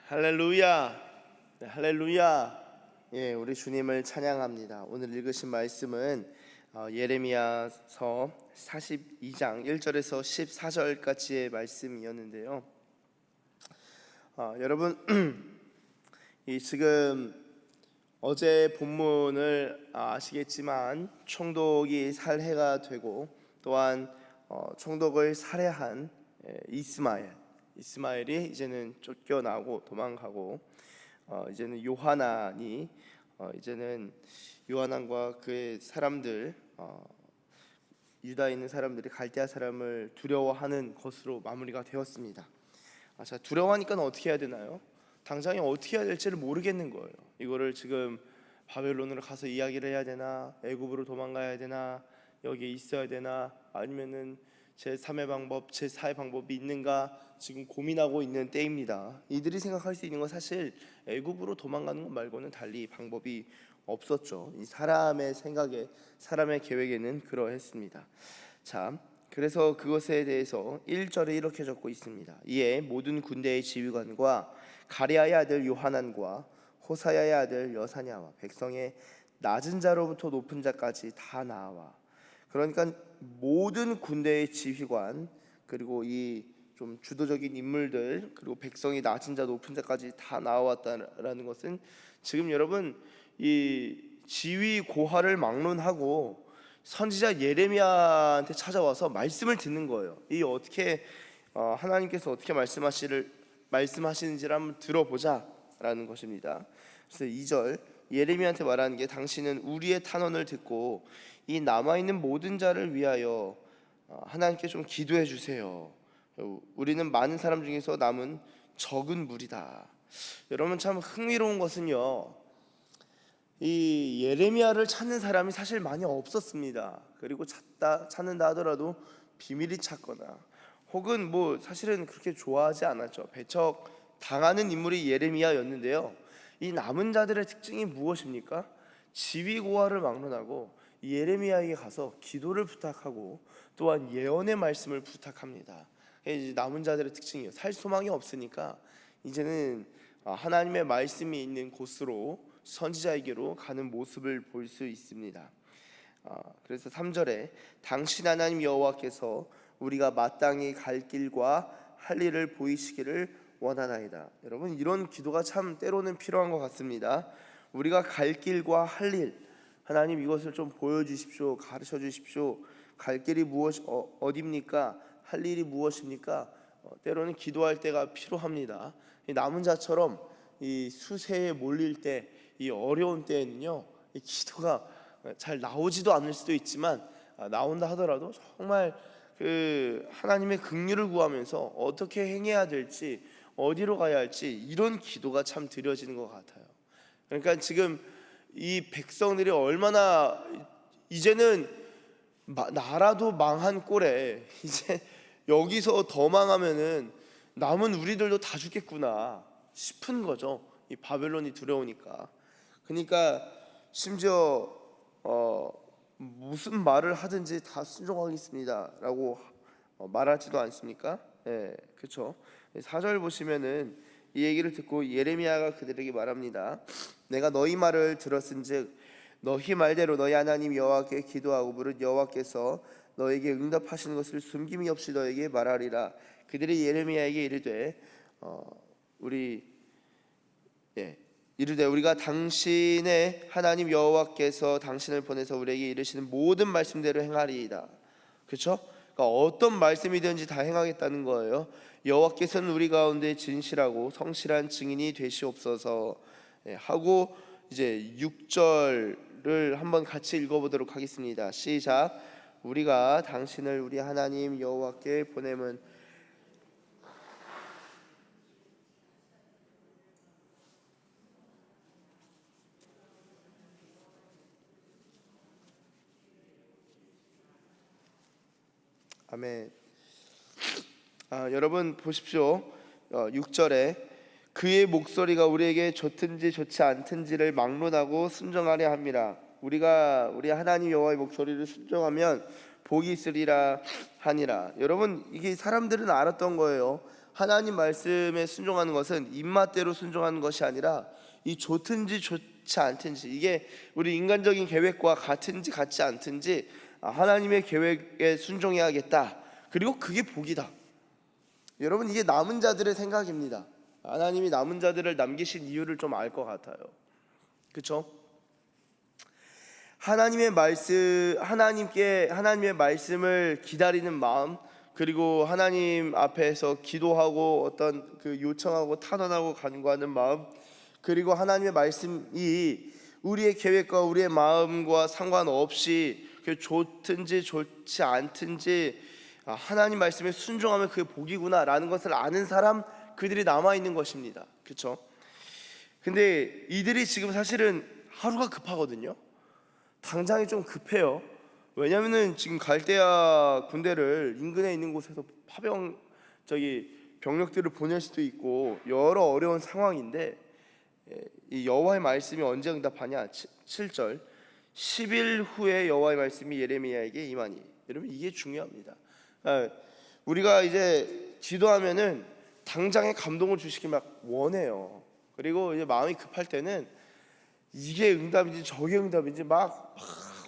할렐루야. 네, 할렐루야. 예, 우리 주님을 찬양합니다. 오늘 읽으신 말씀은 예레미야서 42장 1절에서 14절까지의 말씀이었는데요. 여러분 이 지금 어제 본문을 아시겠지만 총독이 살해가 되고 또한 총독을 살해한 이스마엘이 이제는 쫓겨나고 도망가고 이제는 요하난과 그의 사람들 유다에 있는 사람들이 갈대아 사람을 두려워하는 것으로 마무리가 되었습니다. 자, 두려워하니까 어떻게 해야 되나요? 당장에 어떻게 해야 될지를 모르겠는 거예요. 이거를 지금 바벨론으로 가서 이야기를 해야 되나, 애굽으로 도망가야 되나, 여기에 있어야 되나, 아니면은 제3의 방법, 제4의 방법이 있는가 지금 고민하고 있는 때입니다. 이들이 생각할 수 있는 건 사실 애굽으로 도망가는 것 말고는 달리 방법이 없었죠. 이 사람의 생각에, 사람의 계획에는 그러했습니다. 자, 그래서 그것에 대해서 1절에 이렇게 적고 있습니다. 이에 모든 군대의 지휘관과 가랴의 아들 요하난과 호사야의 아들 여사냐와 백성의 낮은 자로부터 높은 자까지 다 나와. 그러니까 모든 군대의 지휘관, 그리고 이 좀 주도적인 인물들, 그리고 백성이 낮은 자 높은 자까지 다 나왔다라는 것은 지금 여러분 이 지휘 고하를 막론하고 선지자 예레미야한테 찾아와서 말씀을 듣는 거예요. 이 어떻게 하나님께서 어떻게 말씀하시는지를 한번 들어보자라는 것입니다. 그래서 2절 예레미야한테 말하는 게, 당신은 우리의 탄원을 듣고 이 남아있는 모든 자를 위하여 하나님께 좀 기도해 주세요. 우리는 많은 사람 중에서 남은 적은 무리다. 여러분, 참 흥미로운 것은요, 이 예레미야를 찾는 사람이 사실 많이 없었습니다. 그리고 찾는다 하더라도 비밀이 찾거나 혹은 사실은 그렇게 좋아하지 않았죠. 배척 당하는 인물이 예레미야였는데요, 이 남은 자들의 특징이 무엇입니까? 지휘고하를 막론하고 예레미야에게 가서 기도를 부탁하고 또한 예언의 말씀을 부탁합니다. 이제 남은 자들의 특징이에요. 살 소망이 없으니까 이제는 하나님의 말씀이 있는 곳으로, 선지자에게로 가는 모습을 볼 수 있습니다. 그래서 3절에 당신 하나님 여호와께서 우리가 마땅히 갈 길과 할 일을 보이시기를 원하나이다. 여러분, 이런 기도가 참 때로는 필요한 것 같습니다. 우리가 갈 길과 할 일, 하나님 이것을 좀 보여주십시오, 가르쳐 주십시오. 갈 길이 어디입니까? 할 일이 무엇입니까? 때로는 기도할 때가 필요합니다. 이 남은 자처럼 이 수세에 몰릴 때, 이 어려운 때에는요, 이 기도가 잘 나오지도 않을 수도 있지만 나온다 하더라도 정말 그 하나님의 긍휼을 구하면서 어떻게 행해야 될지, 어디로 가야 할지, 이런 기도가 참 드려지는 것 같아요. 그러니까 지금 이 백성들이 얼마나 이제는 나라도 망한 꼴에 이제 여기서 더 망하면은 남은 우리들도 다 죽겠구나 싶은 거죠. 이 바벨론이 두려우니까. 그러니까 심지어 무슨 말을 하든지 다 순종하겠습니다라고 말하지도 않습니까? 예, 그렇죠. 4절 보시면은 이 얘기를 듣고 예레미야가 그들에게 말합니다. 내가 너희 말을 들었은즉 너희 말대로 너희 하나님 여호와께 기도하고 부른 여호와께서 너에게 응답하시는 것을 숨김이 없이 너에게 말하리라. 그들이 예레미야에게 이르되 우리가 당신의 하나님 여호와께서 당신을 보내서 우리에게 이르시는 모든 말씀대로 행하리이다. 그렇죠? 그러니까 어떤 말씀이든지 다 행하겠다는 거예요. 여호와께서는 우리 가운데 진실하고 성실한 증인이 되시옵소서 하고, 이제 6절을 한번 같이 읽어보도록 하겠습니다. 시작. 우리가 당신을 우리 하나님 여호와께 보내면 아멘. 여러분 보십시오. 6절에 그의 목소리가 우리에게 좋든지 좋지 않든지를 막론하고 순종하려 함이라. 우리가 우리 하나님 여호와의 목소리를 순종하면 복이 있으리라 하니라. 여러분, 이게 사람들은 알았던 거예요. 하나님 말씀에 순종하는 것은 입맛대로 순종하는 것이 아니라 이 좋든지 좋지 않든지, 이게 우리 인간적인 계획과 같은지 같지 않든지 하나님의 계획에 순종해야겠다. 그리고 그게 복이다. 여러분, 이게 남은 자들의 생각입니다. 하나님이 남은 자들을 남기신 이유를 좀 알 것 같아요. 그렇죠? 하나님의 말씀을 기다리는 마음, 그리고 하나님 앞에서 기도하고 어떤 그 요청하고 탄원하고 간구하는 마음, 그리고 하나님의 말씀이 우리의 계획과 우리의 마음과 상관없이 좋든지 좋지 않든지 하나님 말씀에 순종하면 그게 복이구나라는 것을 아는 사람, 그들이 남아 있는 것입니다. 그렇죠? 근데 이들이 지금 사실은 하루가 급하거든요. 당장이 좀 급해요. 왜냐하면은 지금 갈대아 군대를 인근에 있는 곳에서 병력들을 보낼 수도 있고 여러 어려운 상황인데, 이 여호와의 말씀이 언제 응답하냐? 7절 10일 후에 여호와의 말씀이 예레미야에게 임하니. 여러분, 이게 중요합니다. 우리가 이제 기도하면은 당장에 감동을 주시기 막 원해요. 그리고 이제 마음이 급할 때는 이게 응답인지 저게 응답인지 막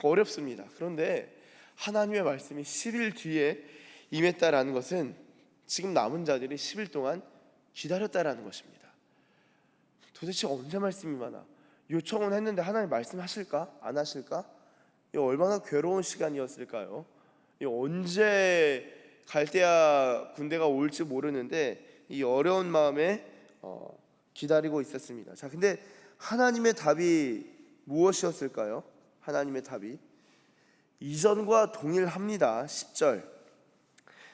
어렵습니다. 그런데 하나님의 말씀이 10일 뒤에 임했다라는 것은 지금 남은 자들이 10일 동안 기다렸다라는 것입니다. 도대체 언제 말씀이 임하나? 요청은 했는데 하나님 말씀하실까? 안 하실까? 이 얼마나 괴로운 시간이었을까요? 이 언제 갈대아 군대가 올지 모르는데 이 어려운 마음에 기다리고 있었습니다. 자, 근데 하나님의 답이 무엇이었을까요? 하나님의 답이 이전과 동일합니다. 10절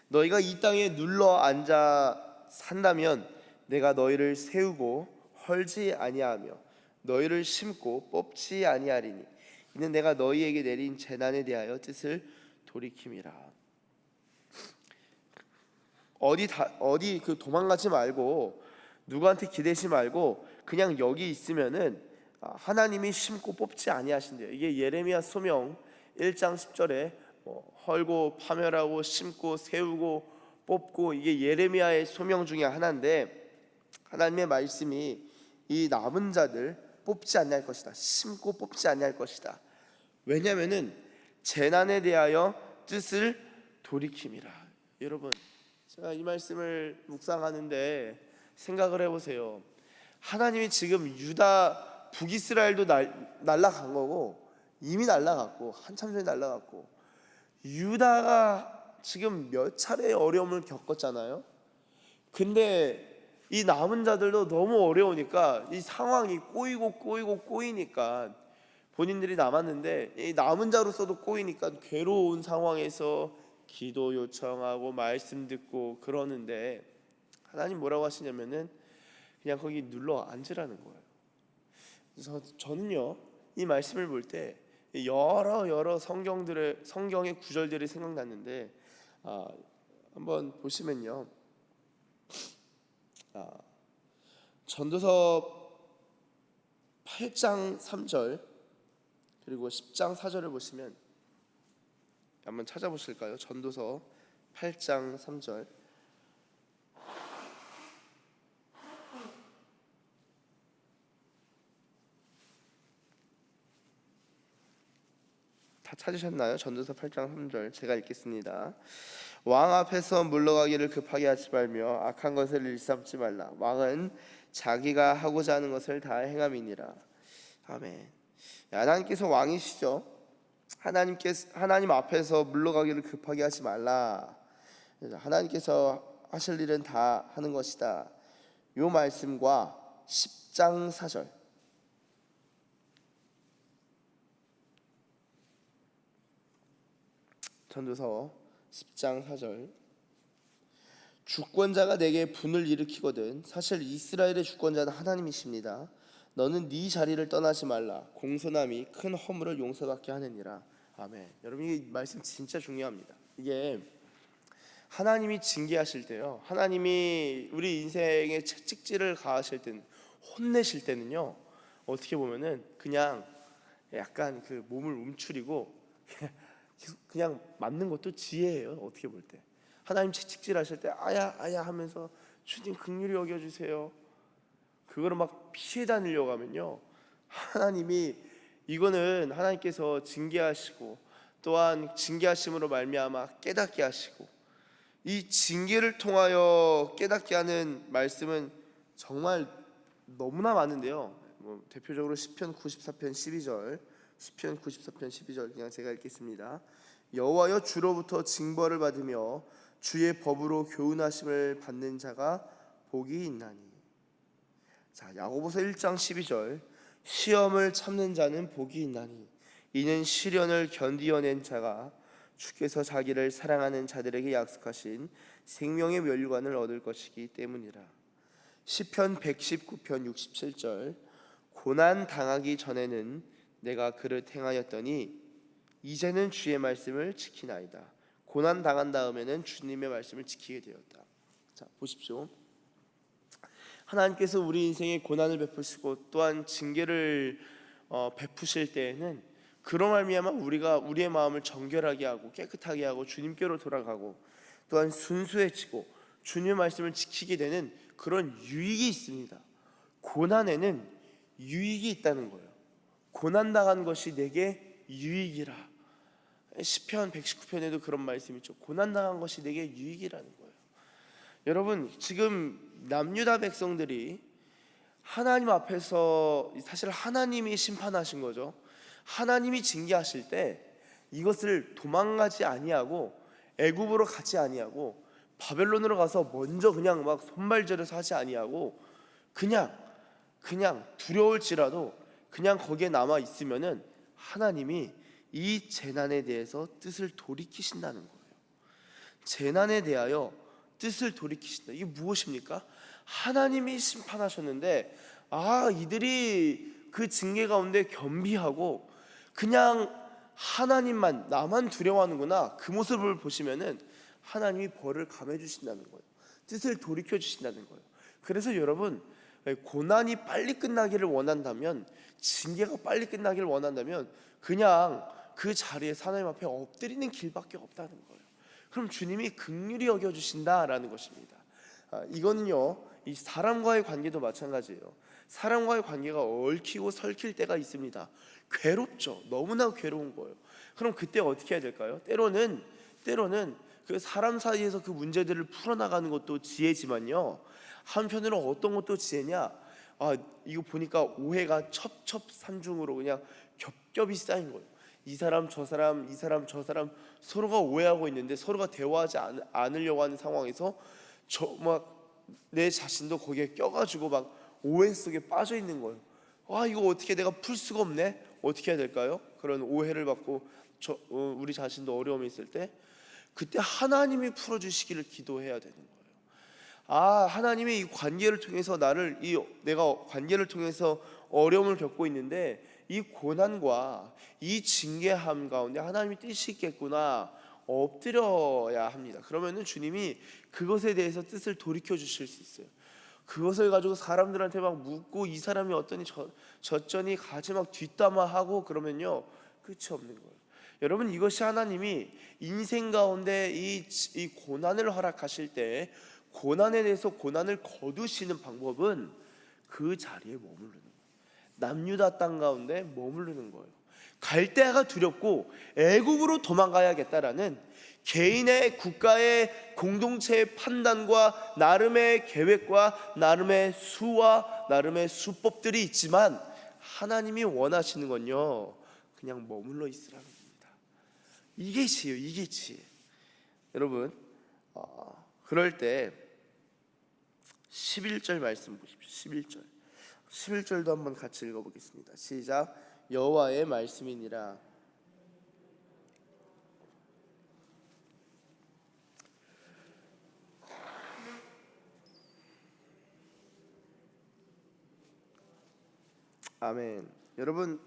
너희가 이 땅에 눌러 앉아 산다면 내가 너희를 세우고 헐지 아니하며 너희를 심고 뽑지 아니하리니 이는 내가 너희에게 내린 재난에 대하여 뜻을 돌이킴이라. 어디 도망가지 말고 누구한테 기대지 말고 그냥 여기 있으면은 하나님이 심고 뽑지 아니하신대요. 이게 예레미야 소명 1장 10절에 헐고 파멸하고 심고 세우고 뽑고, 이게 예레미야의 소명 중에 하나인데, 하나님의 말씀이 이 남은 자들 뽑지 아니할 것이다. 심고 뽑지 아니할 것이다. 왜냐하면은 재난에 대하여 뜻을 돌이킴이라. 여러분, 제가 이 말씀을 묵상하는데 생각을 해보세요. 하나님이 지금 유다 북이스라엘도 날라간 거고, 이미 날라갔고 한참 전에 날라갔고, 유다가 지금 몇 차례의 어려움을 겪었잖아요. 근데 이 남은 자들도 너무 어려우니까 이 상황이 꼬이니까 본인들이 남았는데, 이 남은 자로서도 꼬이니까 괴로운 상황에서 기도 요청하고 말씀 듣고 그러는데, 하나님 뭐라고 하시냐면은 그냥 거기 눌러 앉으라는 거예요. 그래서 저는요, 이 말씀을 볼 때 여러 성경의 구절들이 생각났는데, 한번 보시면요, 전도서 8장 3절 그리고 10장 4절을 보시면, 한번 찾아보실까요? 전도서 8장 3절. 다 찾으셨나요? 전도서 8장 3절 제가 읽겠습니다. 왕 앞에서 물러가기를 급하게 하지 말며 악한 것을 일삼지 말라. 왕은 자기가 하고자 하는 것을 다 행함이니라. 아멘. 하나님께서 왕이시죠. 하나님 앞에서 물러가기를 급하게 하지 말라. 하나님께서 하실 일은 다 하는 것이다. 이 말씀과 10장 4절, 전도서 10장 4절. 주권자가 내게 분을 일으키거든 사실 이스라엘의 주권자는 하나님이십니다. 너는 네 자리를 떠나지 말라. 공손함이 큰 허물을 용서받게 하느니라. 아멘. 여러분, 이 말씀 진짜 중요합니다. 이게 하나님이 징계하실 때요, 하나님이 우리 인생에 채찍질을 가하실 때는, 혼내실 때는요, 어떻게 보면은 그냥 약간 그 몸을 움츠리고 그냥 맞는 것도 지혜예요. 어떻게 볼 때 하나님 채찍질 하실 때 아야 하면서 주님 긍휼히 여겨주세요. 그거를 막 피해 다니려고 하면요, 하나님이 이거는 하나님께서 징계하시고 또한 징계하심으로 말미암아 깨닫게 하시고, 이 징계를 통하여 깨닫게 하는 말씀은 정말 너무나 많은데요. 대표적으로 시편 94편 12절, 시편 94편 12절 그냥 제가 읽겠습니다. 여호와여, 주로부터 징벌을 받으며 주의 법으로 교훈하심을 받는 자가 복이 있나니. 자, 야고보서 1장 12절, 시험을 참는 자는 복이 있나니 이는 시련을 견디어낸 자가 주께서 자기를 사랑하는 자들에게 약속하신 생명의 멸류관을 얻을 것이기 때문이라. 시편 119편 67절, 고난 당하기 전에는 내가 그릇 행하였더니 이제는 주의 말씀을 지키나이다. 고난 당한 다음에는 주님의 말씀을 지키게 되었다. 자, 보십시오. 하나님께서 우리 인생에 고난을 베푸시고 또한 징계를 베푸실 때에는 그로 말미암아 우리가 우리의 마음을 정결하게 하고 깨끗하게 하고 주님께로 돌아가고 또한 순수해지고 주님의 말씀을 지키게 되는 그런 유익이 있습니다. 고난에는 유익이 있다는 거예요. 고난당한 것이 내게 유익이라. 시편 119편에도 그런 말씀이 있죠. 고난당한 것이 내게 유익이라는 거예요. 여러분, 지금 남유다 백성들이 하나님 앞에서 사실 하나님이 심판하신 거죠. 하나님이 징계하실 때 이것을 도망가지 아니하고 애굽으로 가지 아니하고 바벨론으로 가서 먼저 그냥 막 손발절해서 하지 아니하고 그냥 두려울지라도 그냥 거기에 남아 있으면은 하나님이 이 재난에 대해서 뜻을 돌이키신다는 거예요. 재난에 대하여 뜻을 돌이키신다. 이게 무엇입니까? 하나님이 심판하셨는데 이들이 그 징계 가운데 겸비하고 그냥 하나님만, 나만 두려워하는구나, 그 모습을 보시면은 하나님이 벌을 감해 주신다는 거예요. 뜻을 돌이켜 주신다는 거예요. 그래서 여러분, 고난이 빨리 끝나기를 원한다면, 징계가 빨리 끝나기를 원한다면 그냥 그 자리에 하나님 앞에 엎드리는 길밖에 없다는 거예요. 그럼 주님이 긍휼히 여겨주신다라는 것입니다. 이거는요, 이 사람과의 관계도 마찬가지예요. 사람과의 관계가 얽히고 설킬 때가 있습니다. 괴롭죠. 너무나 괴로운 거예요. 그럼 그때 어떻게 해야 될까요? 때로는 그 사람 사이에서 그 문제들을 풀어나가는 것도 지혜지만요, 한편으로 어떤 것도 지혜냐? 이거 보니까 오해가 첩첩산중으로 그냥 겹겹이 쌓인 거예요. 이 사람 저 사람 서로가 오해하고 있는데 서로가 대화하지 않으려고 하는 상황에서 내 자신도 거기에 껴가지고 막 오해 속에 빠져 있는 거예요. 이거 어떻게 내가 풀 수가 없네? 어떻게 해야 될까요? 그런 오해를 받고 우리 자신도 어려움이 있을 때 그때 하나님이 풀어주시기를 기도해야 되는 거예요. 하나님이 이 관계를 통해서 내가 관계를 통해서 어려움을 겪고 있는데 이 고난과 이 징계함 가운데 하나님이 뜻이 있겠구나, 엎드려야 합니다. 그러면은 주님이 그것에 대해서 뜻을 돌이켜 주실 수 있어요. 그것을 가지고 사람들한테 막 묻고 이 사람이 어떠니 저쩌니 가지 막 뒷담화하고 그러면요, 끝이 없는 거예요. 여러분, 이것이 하나님이 인생 가운데 이 고난을 허락하실 때 고난에 대해서 고난을 거두시는 방법은 그 자리에 머무르는 거예요. 남유다 땅 가운데 머무르는 거예요. 갈대아가 두렵고 애국으로 도망가야겠다라는 개인의, 국가의, 공동체의 판단과 나름의 계획과 나름의 수와 나름의 수법들이 있지만 하나님이 원하시는 건요, 그냥 머물러 있으라는 겁니다. 이게 지혜예요. 이게 지혜. 여러분, 그럴 때 11절 말씀 보십시오. 11절도 한번 같이 읽어보겠습니다. 시작. 여호와의 말씀이니라. 아멘. 여러분,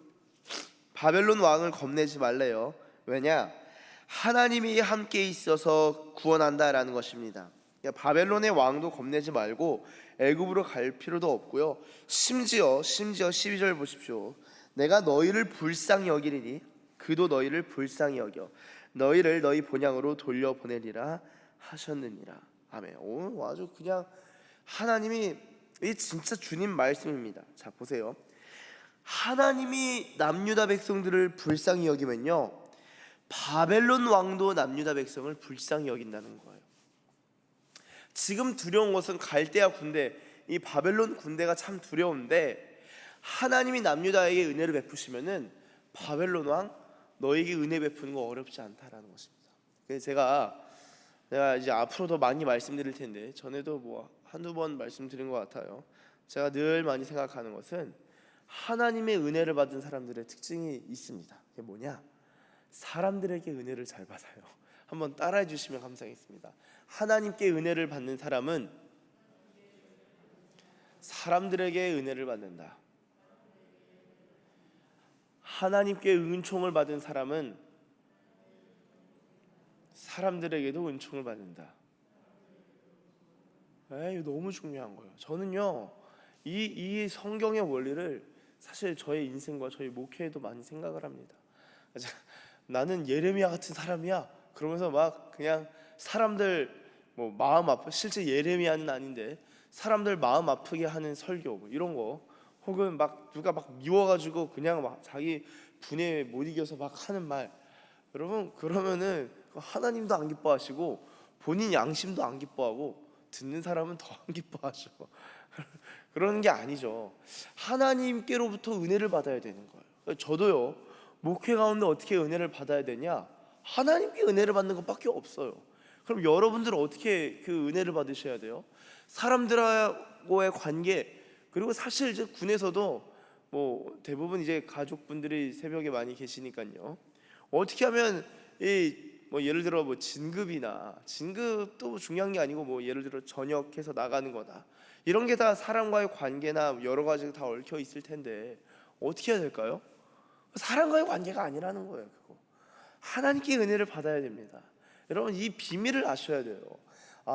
바벨론 왕을 겁내지 말래요. 왜냐? 하나님이 함께 있어서 구원한다라는 것입니다. 바벨론의 왕도 겁내지 말고 애굽으로 갈 필요도 없고요. 심지어 12절 보십시오. 내가 너희를 불쌍히 여기리니 그도 너희를 불쌍히 여겨 너희를 너희 본향으로 돌려보내리라 하셨느니라. 아멘. 아주 그냥 하나님이, 이 진짜 주님 말씀입니다. 자 보세요. 하나님이 남유다 백성들을 불쌍히 여기면요, 바벨론 왕도 남유다 백성을 불쌍히 여긴다는 거예요. 지금 두려운 것은 갈대아 군대, 이 바벨론 군대가 참 두려운데, 하나님이 남유다에게 은혜를 베푸시면은 바벨론 왕 너에게 은혜 베푸는 거 어렵지 않다라는 것입니다. 그래서 제가 이제 앞으로 더 많이 말씀드릴 텐데, 전에도 뭐 한두 번 말씀드린 것 같아요. 제가 늘 많이 생각하는 것은 하나님의 은혜를 받은 사람들의 특징이 있습니다. 그게 뭐냐? 사람들에게 은혜를 잘 받아요. 한번 따라해 주시면 감사하겠습니다. 하나님께 은혜를 받는 사람은 사람들에게 은혜를 받는다. 하나님께 은총을 받은 사람은 사람들에게도 은총을 받는다. 이거 너무 중요한 거예요. 저는요, 이 성경의 원리를 사실 저의 인생과 저희 목회에도 많이 생각을 합니다. 나는 예레미야 같은 사람이야 그러면서 막 그냥 사람들 뭐 마음 아프, 실제 예레미야는 아닌데 사람들 마음 아프게 하는 설교 뭐 이런 거, 혹은 막 누가 막 미워가지고 그냥 막 자기 분에 못 이겨서 막 하는 말, 여러분 그러면은 하나님도 안 기뻐하시고 본인 양심도 안 기뻐하고 듣는 사람은 더 안 기뻐하죠. 그러는 게 아니죠. 하나님께로부터 은혜를 받아야 되는 거예요. 저도요, 목회 가운데 어떻게 은혜를 받아야 되냐? 하나님께 은혜를 받는 것밖에 없어요. 그럼 여러분들은 어떻게 그 은혜를 받으셔야 돼요? 사람들하고의 관계, 그리고 사실 이제 군에서도 뭐 대부분 이제 가족분들이 새벽에 많이 계시니까요. 어떻게 하면 뭐 예를 들어 뭐 진급도 중요한 게 아니고, 뭐 예를 들어 전역해서 나가는 거다, 이런 게 다 사람과의 관계나 여러 가지가 다 얽혀 있을 텐데 어떻게 해야 될까요? 사람과의 관계가 아니라는 거예요. 그거 하나님께 은혜를 받아야 됩니다. 여러분 이 비밀을 아셔야 돼요.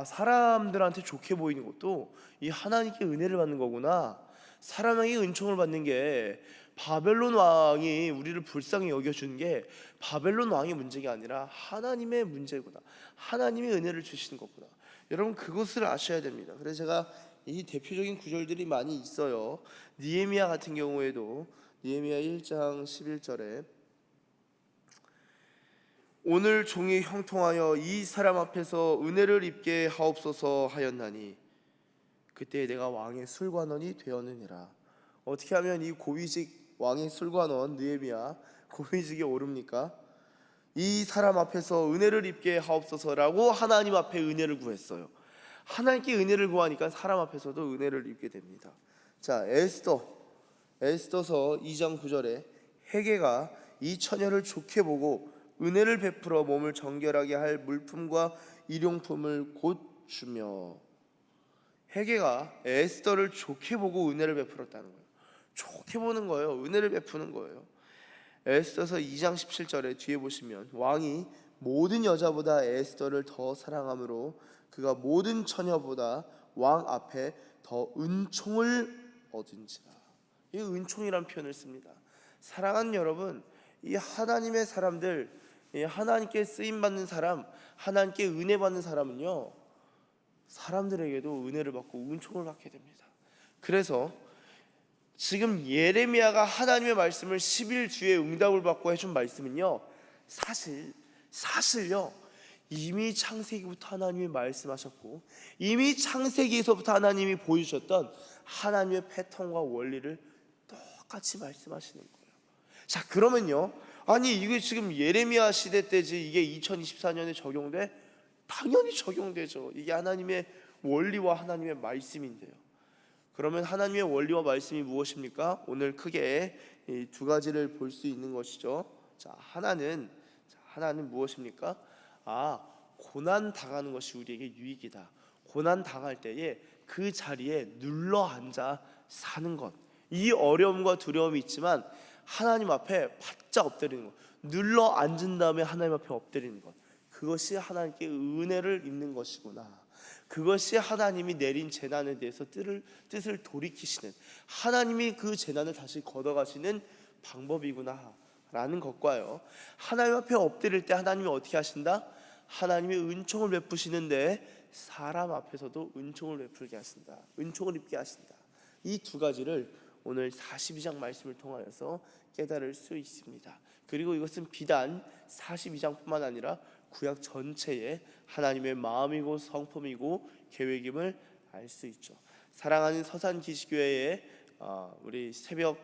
사람들한테 좋게 보이는 것도 이 하나님께 은혜를 받는 거구나. 사람에게 은총을 받는 게, 바벨론 왕이 우리를 불쌍히 여겨준 게 바벨론 왕의 문제가 아니라 하나님의 문제구나. 하나님이 은혜를 주시는 거구나. 여러분 그것을 아셔야 됩니다. 그래서 제가 이 대표적인 구절들이 많이 있어요. 느헤미야 같은 경우에도 느헤미야 1장 11절에 오늘 종이 형통하여 이 사람 앞에서 은혜를 입게 하옵소서 하였나니 그때 내가 왕의 술관원이 되었느니라. 어떻게 하면 이 고위직 왕의 술관원 느헤미야 고위직에 오릅니까? 이 사람 앞에서 은혜를 입게 하옵소서라고 하나님 앞에 은혜를 구했어요. 하나님께 은혜를 구하니까 사람 앞에서도 은혜를 입게 됩니다. 자, 에스더서 2장 9절에 헤게가 이 처녀를 좋게 보고 은혜를 베풀어 몸을 정결하게 할 물품과 일용품을 곧 주며, 헤게가 에스더를 좋게 보고 은혜를 베풀었다는 거예요. 좋게 보는 거예요. 은혜를 베푸는 거예요. 에스더서 2장 17절에 뒤에 보시면 왕이 모든 여자보다 에스더를 더 사랑함으로 그가 모든 처녀보다 왕 앞에 더 은총을 얻은지라. 이 은총이란 표현을 씁니다. 사랑하는 여러분, 이 하나님의 사람들, 이 하나님께 쓰임 받는 사람, 하나님께 은혜 받는 사람은요, 사람들에게도 은혜를 받고 은총을 받게 됩니다. 그래서 지금 예레미야가 하나님의 말씀을 10일 뒤에 응답을 받고 해준 말씀은요, 사실요 이미 창세기부터 하나님이 말씀하셨고 이미 창세기에서부터 하나님이 보여주셨던 하나님의 패턴과 원리를 똑같이 말씀하시는 거예요. 자, 그러면요, 아니 이게 지금 예레미야 시대 때지 이게 2024년에 적용돼? 당연히 적용되죠. 이게 하나님의 원리와 하나님의 말씀인데요. 그러면 하나님의 원리와 말씀이 무엇입니까? 오늘 크게 이 두 가지를 볼 수 있는 것이죠. 자, 하나는 무엇입니까? 고난 당하는 것이 우리에게 유익이다. 고난 당할 때에 그 자리에 눌러 앉아 사는 것. 이 어려움과 두려움이 있지만 하나님 앞에 바짝 엎드리는 것. 눌러 앉은 다음에 하나님 앞에 엎드리는 것. 그것이 하나님께 은혜를 입는 것이구나. 그것이 하나님이 내린 재난에 대해서 뜻을 돌이키시는, 하나님이 그 재난을 다시 걷어가시는 방법이구나 라는 것과요, 하나님 앞에 엎드릴 때 하나님이 어떻게 하신다? 하나님이 은총을 베푸시는데 사람 앞에서도 은총을 베풀게 하신다. 은총을 입게 하신다. 이 두 가지를 오늘 42장 말씀을 통하여서 깨달을 수 있습니다. 그리고 이것은 비단 42장뿐만 아니라 구약 전체의 하나님의 마음이고 성품이고 계획임을 알 수 있죠. 사랑하는 서산기시교회의 우리 새벽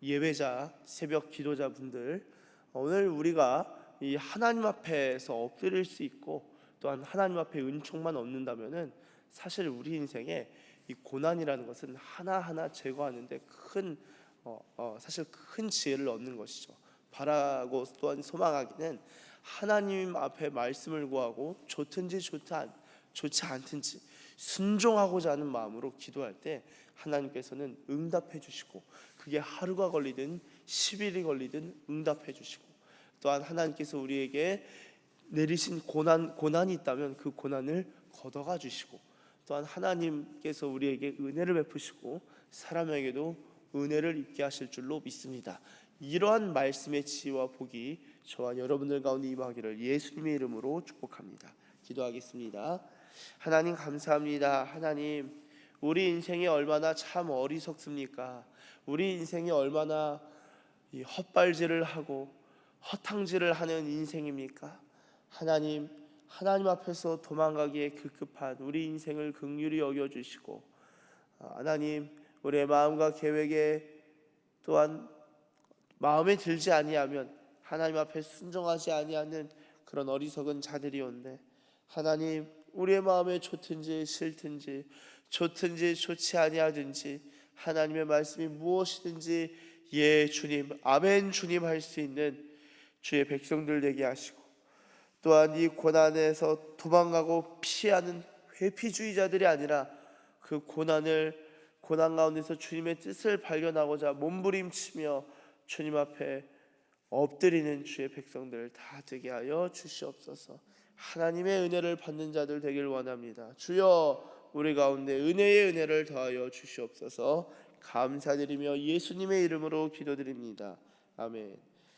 예배자, 새벽 기도자분들, 오늘 우리가 이 하나님 앞에서 엎드릴 수 있고 또한 하나님 앞에 은총만 얻는다면은 사실 우리 인생에 이 고난이라는 것은 하나하나 제거하는데 사실 큰 지혜를 얻는 것이죠. 바라고 또한 소망하기는 하나님 앞에 말씀을 구하고 좋든지 좋지 않든지 순종하고자 하는 마음으로 기도할 때 하나님께서는 응답해 주시고, 그게 하루가 걸리든 10일이 걸리든 응답해 주시고, 또한 하나님께서 우리에게 내리신 고난이 있다면 그 고난을 걷어가 주시고, 또한 하나님께서 우리에게 은혜를 베푸시고 사람에게도 은혜를 입게 하실 줄로 믿습니다. 이러한 말씀의 지혜와 복이 저와 여러분들 가운데 임하기를 예수님의 이름으로 축복합니다. 기도하겠습니다. 하나님 감사합니다. 하나님, 우리 인생이 얼마나 참 어리석습니까? 우리 인생이 얼마나 헛발질을 하고 허탕질을 하는 인생입니까? 하나님 앞에서 도망가기에 급급한 우리 인생을 긍휼히 여겨주시고, 하나님, 우리의 마음과 계획에 또한 마음에 들지 아니하면 하나님 앞에 순종하지 아니하는 그런 어리석은 자들이온데, 하나님, 우리의 마음에 좋든지 싫든지 좋든지 좋지 아니하든지 하나님의 말씀이 무엇이든지 예 주님, 아멘 주님 할 수 있는 주의 백성들 되게 하시고, 또한 이 고난에서 도망가고 피하는 회피주의자들이 아니라 그 고난 가운데서 주님의 뜻을 발견하고자 몸부림치며 주님 앞에 엎드리는 주의 백성들 다 되게 하여 주시옵소서. 하나님의 은혜를 받는 자들 되길 원합니다. 주여, 우리 가운데 은혜의 은혜를 더하여 주시옵소서. 감사드리며 예수님의 이름으로 기도드립니다. 아멘.